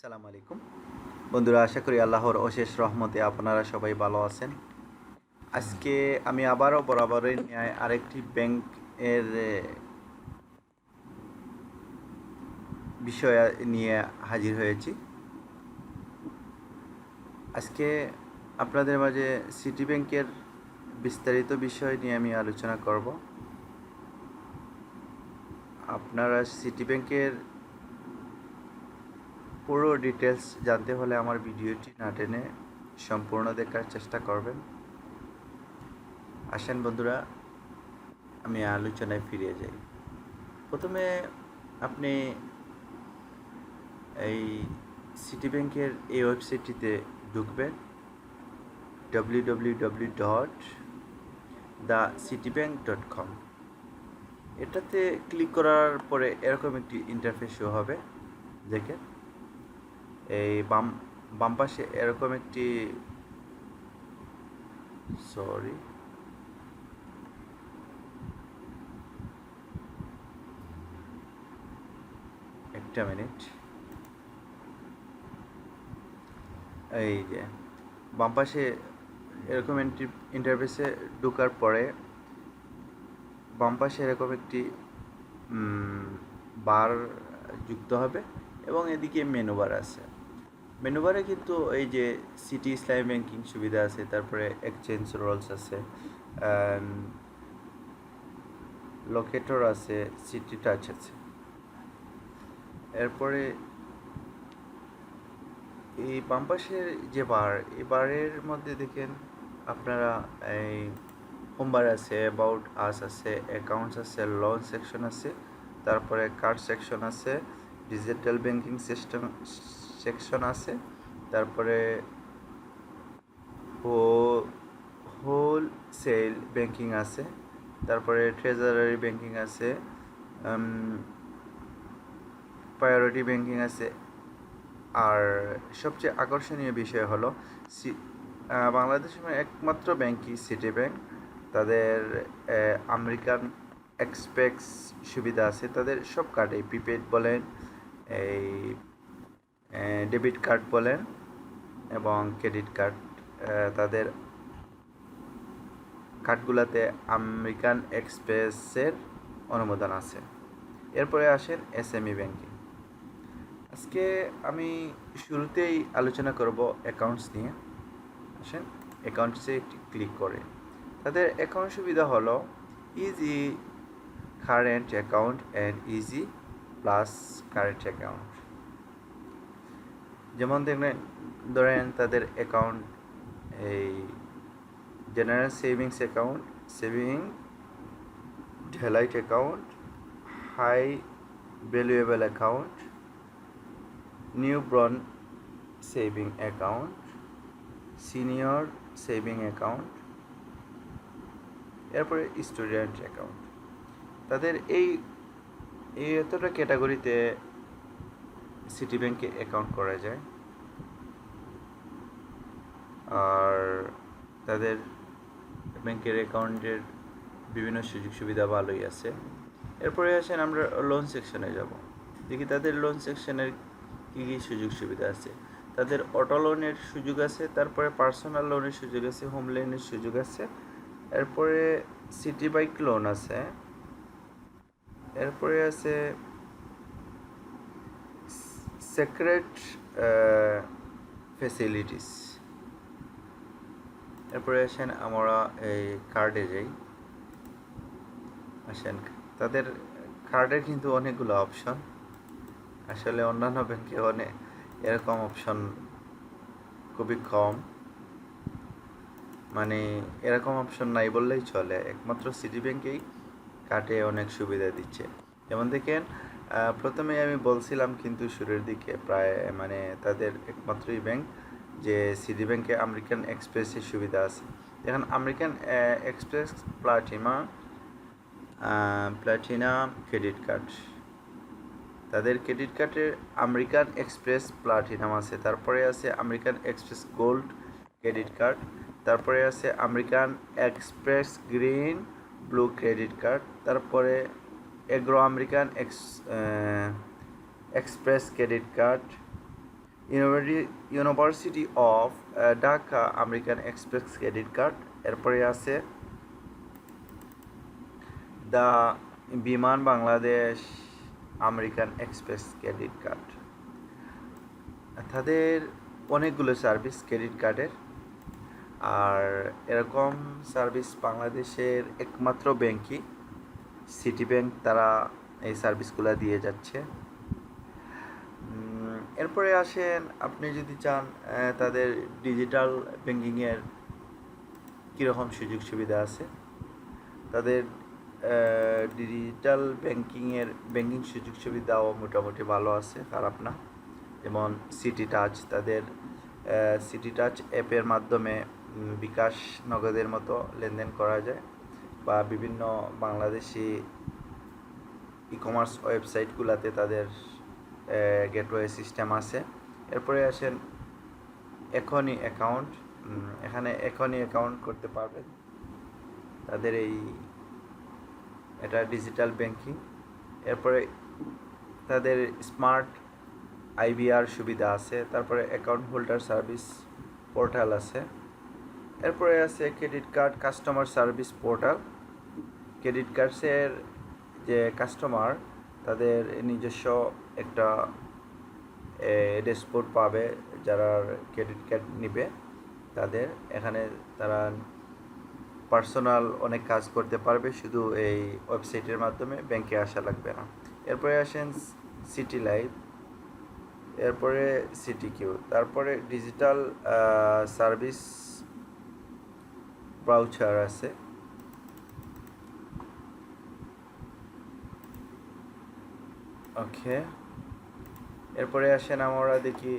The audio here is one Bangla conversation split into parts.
আসসালামু আলাইকুম বন্ধুরা, আশা করি আল্লাহর অশেষ রহমতে আপনারা সবাই ভালো আছেন। আজকে আমি আবারও বরাবরের ন্যায় আরেকটি ব্যাংক এর বিষয় নিয়ে হাজির হয়েছি। আজকে আপনাদের মাঝে সিটি ব্যাংকের বিস্তারিত বিষয় নিয়ে আমি আলোচনা করব। আপনারা সিটি ব্যাংকের পুরো ডিটেলস জানতে হলে আমার ভিডিওটি না টেনে সম্পূর্ণ দেখার চেষ্টা করবেন। আসেন বন্ধুরা, আমি আলোচনায় ফিরে যাই। প্রথমে আপনি এই সিটি ব্যাংকের এই ওয়েবসাইটটিতে ঢুকবেন, www.thecitibank.com। এটাতে ক্লিক করার পরে এরকম একটি ইন্টারফেস শো হবে। দেখেন, এই বাম পাশে এরকম একটি একটা মিনিট। এই যে বাম পাশে এরকম ইন্টারফেসে ঢোকার পরে বাম পাশে এরকম একটি বার যুক্ত হবে এবং এদিকে মেনু বার আছে। মেনু বারে কিন্তু এই যে সিটি ইসলামী ব্যাংকিং সুবিধা আছে, তারপরে এক্সচেঞ্জ রোলস আছে, লোকেটর আছে, সিটি টাচ আছে। এরপরে এই বাম পাশের যে বার, এই বারের মধ্যে দেখেন আপনারা এই হোম বার আছে, অ্যাবাউট আস আছে, অ্যাকাউন্টস আছে, লোন সেকশন আছে, তারপরে কার্ড সেকশন আছে, ডিজিটাল ব্যাংকিং সিস্টেম সেকশন আছে, তারপরে হোলসেল ব্যাংকিং আছে, তারপরে ট্রেজারারি ব্যাংকিং আছে, প্রায়োরিটি ব্যাংকিং আছে। আর সবচেয়ে আকর্ষণীয় বিষয় হলো বাংলাদেশের একমাত্র ব্যাংকই সিটি ব্যাংক। তাদের আমেরিকান এক্সপ্রেস সুবিধা আছে তাদের সব কার্ডে, প্রিপেড বলেন, এই ডেবিট কার্ড বলেন এবং ক্রেডিট কার্ড, তাদের কার্ডগুলোতে আমেরিকান এক্সপ্রেসের অনুমোদন আছে। এরপরে আসেন এসএমই ব্যাংকিং। আজকে আমি শুরুতেই আলোচনা করব অ্যাকাউন্টস নিয়ে। আসেন অ্যাকাউন্টসে একটি ক্লিক করে তাদের অ্যাকাউন্ট সুবিধা হলো easy current account and easy plus current account. যেমন দেখবেন, ধরেন তাদের অ্যাকাউন্ট এই general savings account, saving delight account, high valuable account, newborn saving account, senior saving account, এরপরে স্টুডেন্ট অ্যাকাউন্ট। তাদের এই এতটা ক্যাটাগরিতে সিটি ব্যাংকে অ্যাকাউন্ট করা যায়। আর তাদের ব্যাংকের অ্যাকাউন্টের বিভিন্ন সুযোগ সুবিধা ভালোই আছে। এরপরে আসেন আমরা লোন সেকশনে যাব, দেখি তাদের লোন সেকশনের কী কী সুযোগ সুবিধা আছে। তাদের অটো লোনের সুযোগ আছে, তারপরে পার্সোনাল লোনের সুযোগ আছে, হোম লোনের সুযোগ আছে, এরপরে সিটি বাইক লোন আছে, এরপরে আছে সেক্রেট ফ্যাসিলিটিস। এরপরে আসেন আমরা এই কার্ডে যাই। আসেন, তাদের কার্ডের কিন্তু অনেকগুলো অপশন। আসলে অন্যান্য ব্যাংকে অনেক এরকম অপশন খুবই কম, মানে এরকম অপশন নাই বললেই চলে। একমাত্র সিটি ব্যাংকেই কার্ডে অনেক সুবিধা দিচ্ছে। যেমন দেখেন, প্রথমে আমি বলছিলাম কিন্তু শুরুর দিকে প্রায়, মানে তাদের একমাত্রই ব্যাংক যে সিটি ব্যাংকে আমেরিকান এক্সপ্রেসের সুবিধা আছে। দেখেন, American Express platinum credit card, তাদের ক্রেডিট কার্ডের আমেরিকান এক্সপ্রেস প্লাটিনাম আছে, তারপরে আছে American Express gold credit card, তারপরে আছে American Express green blue credit card, তারপরে agro American Express credit card, university of Dhaka American Express credit card. এরপরে আছে the Biman Bangladesh American Express credit card. তাদের অনেকগুলো সার্ভিস ক্রেডিট কার্ডের, আর এরকম সার্ভিস বাংলাদেশের একমাত্র ব্যাংকই সিটি ব্যাংক, তারা এই সার্ভিসগুলো দিয়ে যাচ্ছে। এরপরে আসেন, আপনি যদি চান তাদের ডিজিটাল ব্যাঙ্কিংয়ের কীরকম সুযোগ সুবিধা আছে। তাদের ডিজিটাল ব্যাঙ্কিং সুযোগ সুবিধাও মোটামুটি ভালো আছে, খারাপ না। যেমন সিটি টাচ, তাদের সিটি টাচ অ্যাপের মাধ্যমে বিকাশ নগদের মতো লেনদেন করা যায়, বা বিভিন্ন বাংলাদেশি ই কমার্স ওয়েবসাইটগুলোতে তাদের গেটওয়ে সিস্টেম আছে। এরপরে আসেন এখনই অ্যাকাউন্ট। এখানে এখনই অ্যাকাউন্ট করতে পারবেন। তাদের এটা ডিজিটাল ব্যাংকিং। এরপরে তাদের স্মার্ট আইবিআর সুবিধা আছে। তারপরে অ্যাকাউন্ট হোল্ডার সার্ভিস পোর্টাল আছে। এরপরে আছে credit card customer service portal. Credit কার্ডসের যে কাস্টমার, তাদের নিজস্ব একটা ড্যাশবোর্ড পাবে, যারা ক্রেডিট কার্ড নিবে তাদের এখানে তারা পার্সোনাল অনেক কাজ করতে পারবে, শুধু এই ওয়েবসাইটের মাধ্যমে, ব্যাংকে আসা লাগবে না। এরপরে আসেন সিটি লাইফ, এরপরে সিটি কিউ, তারপরে ডিজিটাল সার্ভিস ব্রাউচার আছে। ওকে, এরপরে আসেন আমরা দেখি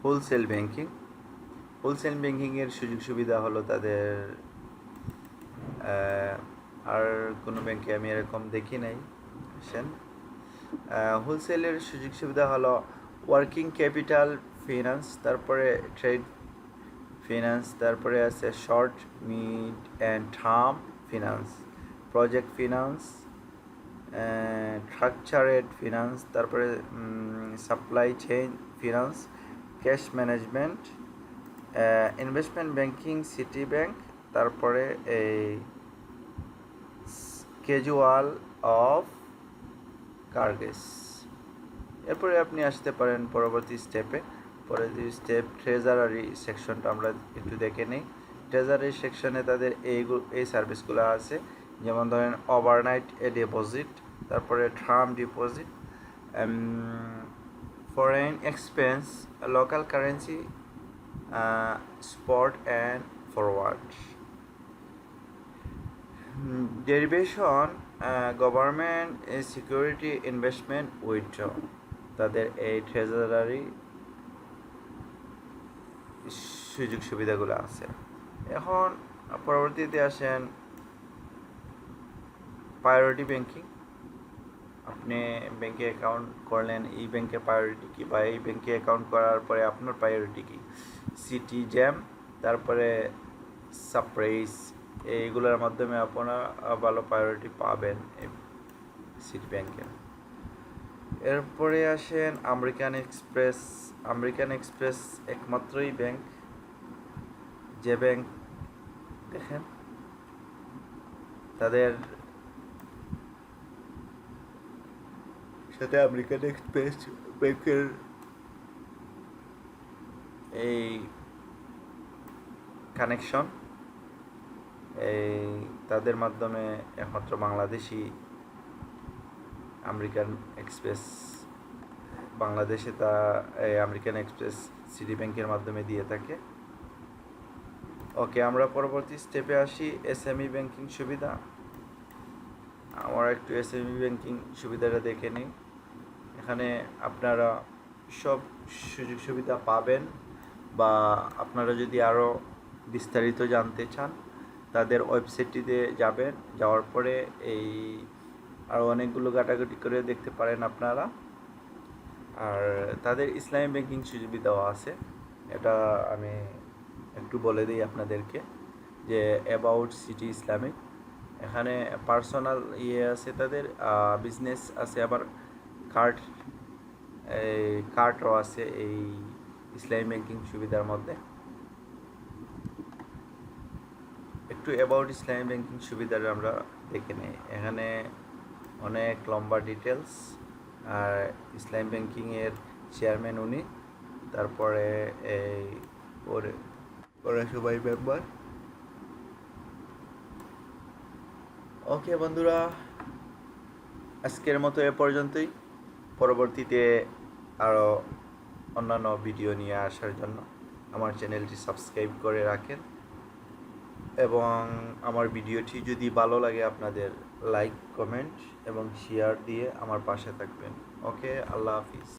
হোলসেল ব্যাংকিং। হোলসেল ব্যাংকিংয়ের সুযোগ সুবিধা হলো তাদের আর কোনো ব্যাংকে আমি এরকম দেখি নাই। আসেন, হোলসেলের সুযোগ সুবিধা হলো ওয়ার্কিং ক্যাপিটাল ফিনান্স, তারপরে ট্রেড ফিনান্স, তারপরে আছে short mid and term finance, project finance, structured finance, তারপরে supply chain finance, cash management, investment banking City bank, তারপরে এই ক্যাজুয়াল অফ কার্গেস। এরপরে আপনি আসতে পারেন পরবর্তী স্টেপে। পরবর্তী স্টেপ ট্রেজারারি সেকশনটা আমরা একটু দেখে নিই। ট্রেজারি সেকশনে তাদের এই সার্ভিসগুলো আছে, যেমন ধরেন ওভারনাইট ডিপোজিট, তারপরে term deposit, foreign expense, local currency, spot and forward, derivation, government security, investment withdraw. তাদের এই ট্রেজারারি সুযোগ সুবিধাগুলো আছে। এখন পরবর্তীতে আসেন প্রায়োরিটি ব্যাংকিং। আপনি ব্যাংকে অ্যাকাউন্ট করলেন, এই ব্যাংকের প্রায়োরিটি কী, বা এই ব্যাংকে অ্যাকাউন্ট করার পরে আপনার প্রায়োরিটি কী। সিটি জ্যাম, তারপরে সারপ্রাইজ, এইগুলোর মাধ্যমে আপনারা ভালো প্রায়োরিটি পাবেন এই সিটি ব্যাংকে। এরপরে আসেন আমেরিকান এক্সপ্রেস। আমেরিকান এক্সপ্রেস একমাত্রই ব্যাংক, যে ব্যাংক দেখেন তাদের সাথে আমেরিকান এক্সপ্রেস ব্যাংকের এই কানেকশন, এই তাদের মাধ্যমে একমাত্র বাংলাদেশি আমেরিকান এক্সপ্রেস বাংলাদেশে তা আমেরিকান এক্সপ্রেস সিটি ব্যাংকের মাধ্যমে দিয়ে থাকে। ওকে, আমরা পরবর্তী স্টেপে আসি এসএমই ব্যাংকিং সুবিধা। আমরা একটু এসএমই ব্যাংকিং সুবিধাটা দেখে নিই। এখানে আপনারা সব সুযোগ সুবিধা পাবেন, বা আপনারা যদি আরও বিস্তারিত জানতে চান তাদের ওয়েবসাইটটিতে যাবেন, যাওয়ার পরে এই আরও অনেকগুলো ঘাটাঘাটি করে দেখতে পারেন আপনারা। আর তাদের ইসলামী ব্যাংকিং সুবিধাও আছে, এটা আমি একটু বলে দিই আপনাদেরকে, যে অ্যাবাউট সিটি ইসলামিক, এখানে পার্সোনাল আছে তাদের, বিজনেস আছে, আবার কার্ড এই কার্ডও আছে এই ইসলামী ব্যাংকিং সুবিধার মধ্যে। একটু অ্যাবাউট ইসলামী ব্যাংকিং সুবিধাটা আমরা দেখে নিই। এখানে অনেক লম্বা ডিটেলস। আর ইসলামী ব্যাংকিংয়ের চেয়ারম্যান উনি, তারপরে এই ওরা সবাই মেম্বার। ওকে বন্ধুরা, আজকের মতো এ পর্যন্তই। পরবর্তীতে আরও অন্যান্য ভিডিও নিয়ে আসার জন্য আমার চ্যানেলটি সাবস্ক্রাইব করে রাখেন, এবং আমার ভিডিওটি যদি ভালো লাগে আপনাদের লাইক, কমেন্ট এবং শেয়ার দিয়ে আমার পাশে থাকবেন। ওকে, আল্লাহ হাফিজ।